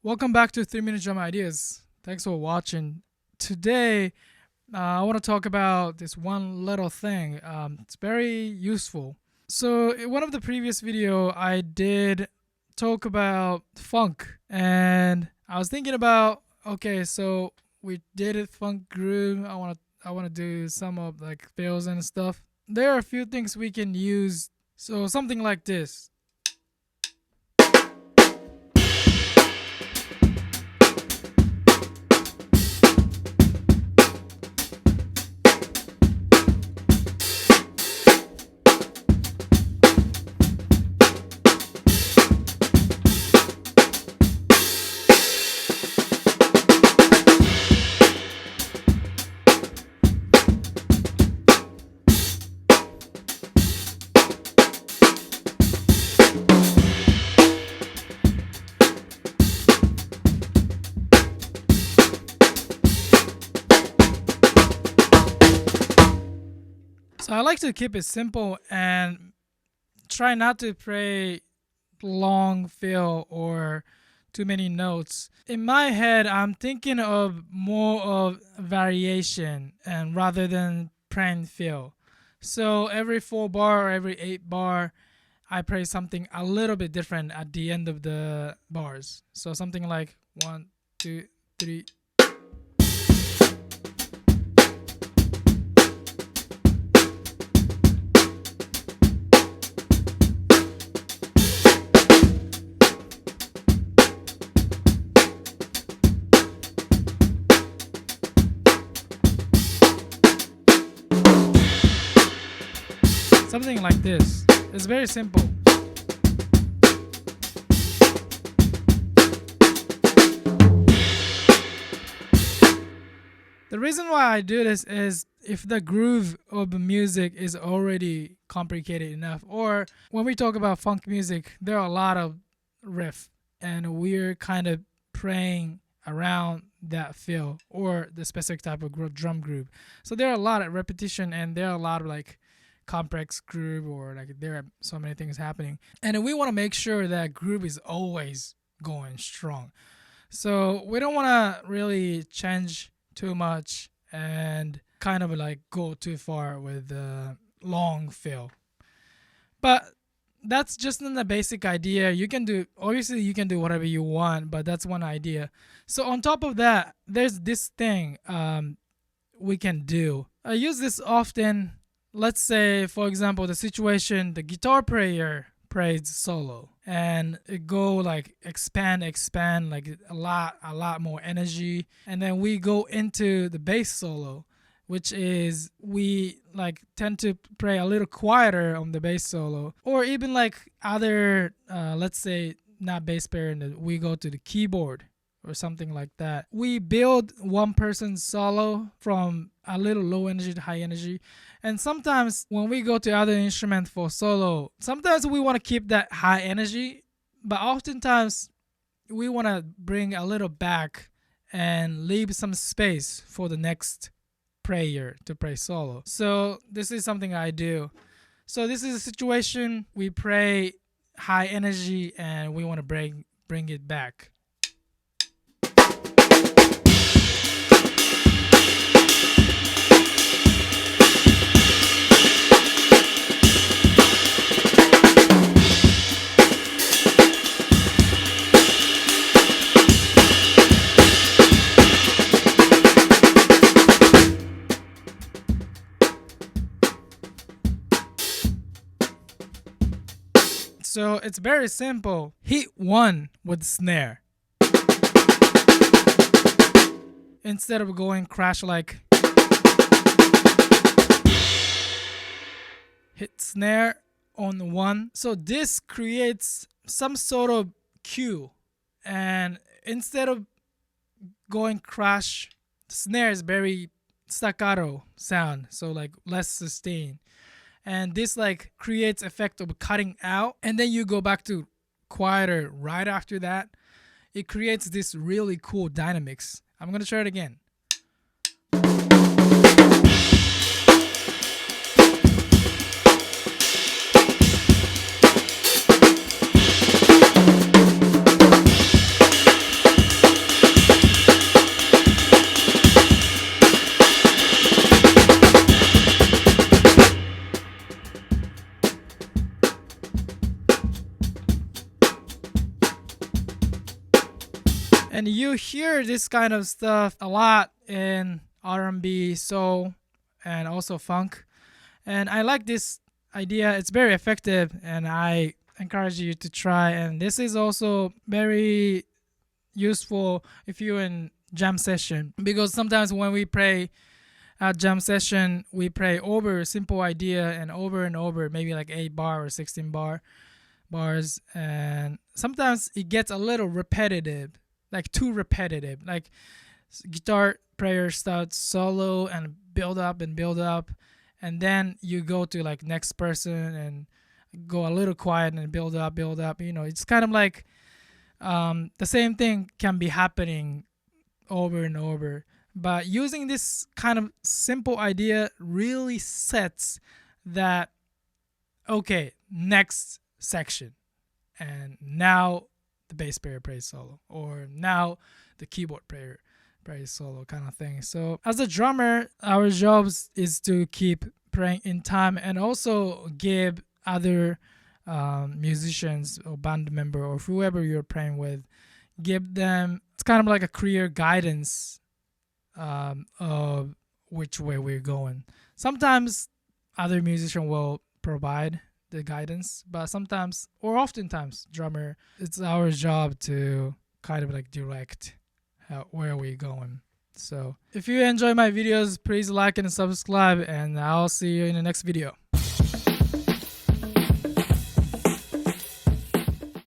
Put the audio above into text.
Welcome back to 3 Minute Drum Ideas. Thanks for watching. Today, I want to talk about this one little thing. It's very useful. So, in one of the previous video, I did talk about funk, and I was thinking about okay, so we did it funk groove. I want to do some of like fills and stuff. There are a few things we can use. So something like this. So I like to keep it simple and try not to play long fill or too many notes. In my head, I'm thinking of more of variation and rather than plain fill. So every 4 bar or every 8 bar, I play something a little bit different at the end of the bars. So something like 1, 2, 3. Something like this. It's very simple. The reason why I do this is if the groove of the music is already complicated enough, or when we talk about funk music, there are a lot of riff, and we're kind of playing around that feel or the specific type of drum groove. So there are a lot of repetition, and there are a lot of like complex groove, or like there are so many things happening, and we want to make sure that groove is always going strong. So we don't want to really change too much and kind of like go too far with the long fill. But that's just in the basic idea. You can do, obviously you can do whatever you want, but that's one idea. So on top of that, there's this thing we can do. I use this often. Let's say, for example, the situation the guitar player plays solo and it go like expand like a lot more energy, and then we go into the bass solo, which is we like tend to play a little quieter on the bass solo, or even like other let's say not bass player, and we go to the keyboard or something like that. We build one person's solo from a little low energy to high energy. And sometimes when we go to other instrument for solo, sometimes we want to keep that high energy, but oftentimes we want to bring a little back and leave some space for the next player to play solo. So this is something I do. So this is a situation we play high energy and we want to bring it back. So it's very simple. Hit 1 with snare. Instead of going crash like, hit snare on 1. So this creates some sort of cue. And instead of going crash, snare is very staccato sound. So like less sustain. And this like creates effect of cutting out, and then you go back to quieter right after that. It creates this really cool dynamics. I'm gonna try it again. And you hear this kind of stuff a lot in R&B, soul, and also funk. And I like this idea. It's very effective, and I encourage you to try. And this is also very useful if you're in jam session, because sometimes when we play at jam session, we play over a simple idea and over, maybe like 8 bar or 16 bars, and sometimes it gets a little repetitive, like too repetitive. Like guitar player starts solo and build up, and then you go to like next person and go a little quiet and build up. It's kind of like the same thing can be happening over and over. But using this kind of simple idea really sets that, okay, next section. And now the bass player plays solo, or now the keyboard player plays solo, kind of thing. So as a drummer, our job is to keep playing in time and also give other musicians or band member or whoever you're playing with, give them, it's kind of like a clear guidance of which way we're going. Sometimes other musician will provide the guidance, but sometimes or oftentimes drummer, it's our job to kind of like direct where we're going. So if you enjoy my videos, please like and subscribe, and I'll see you in the next video.